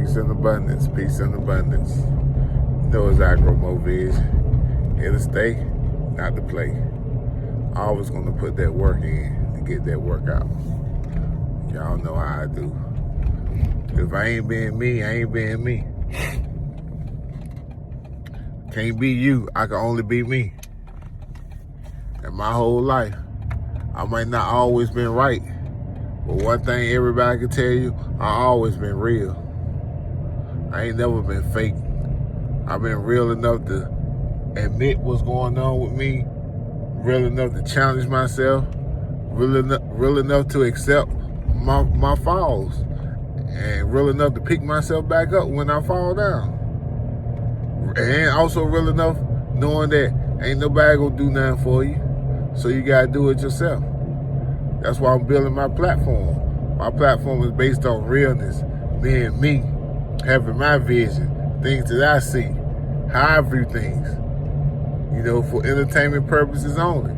Peace and abundance. Peace and abundance. You know it's Agro Mo Vision. Here to stay, not to play. Always going to put that work in to get that work out. Y'all know how I do. If I ain't being me, I ain't being me. Can't be you. I can only be me. And my whole life, I might not always been right, but one thing everybody can tell you, I always been real. I ain't never been fake. I've been real enough to admit what's going on with me, real enough to challenge myself, real enough to accept my falls, and real enough to pick myself back up when I fall down. And also real enough knowing that ain't nobody gonna do nothing for you, so you gotta do it yourself. That's why I'm building my platform. My platform is based on realness, being me, having my vision, things that I see, how I view things, for entertainment purposes only.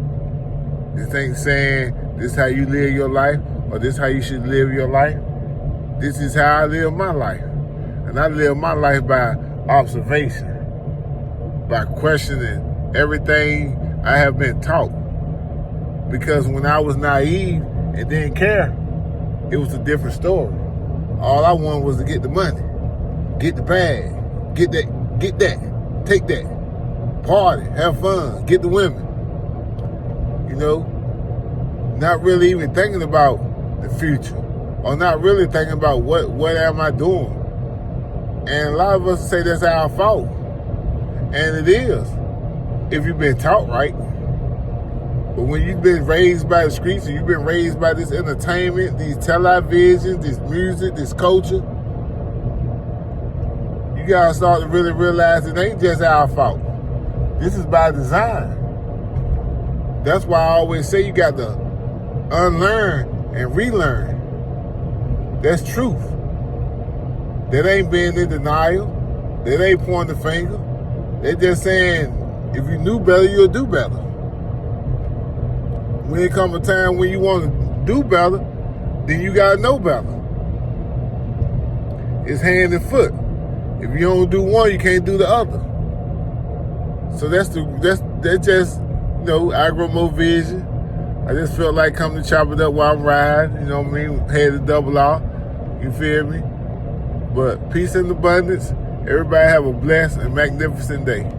This ain't saying this is how you live your life or this is how you should live your life. This is how I live my life. And I live my life by observation, by questioning everything I have been taught. Because when I was naive and didn't care, it was a different story. All I wanted was to get the money, get the bag, get that, take that, party, have fun, get the women. Not really even thinking about the future, or not really thinking about what am I doing. And a lot of us say that's our fault. And it is, if you've been taught right. But when you've been raised by the streets, and you've been raised by this entertainment, these televisions, this music, this culture, you gotta start to really realize it ain't just our fault. This is by design. That's why I always say you got to unlearn and relearn. That's truth. That ain't being in denial. That ain't pointing the finger. They're just saying, if you knew better, you'll do better. When it comes a time when you want to do better, then you gotta know better. It's hand and foot. If you don't do one, you can't do the other. So that's just Agro Mo Vision. I just felt like coming to chop it up while I'm riding. You know what I mean? Head to double R. You feel me? But peace and abundance. Everybody have a blessed and magnificent day.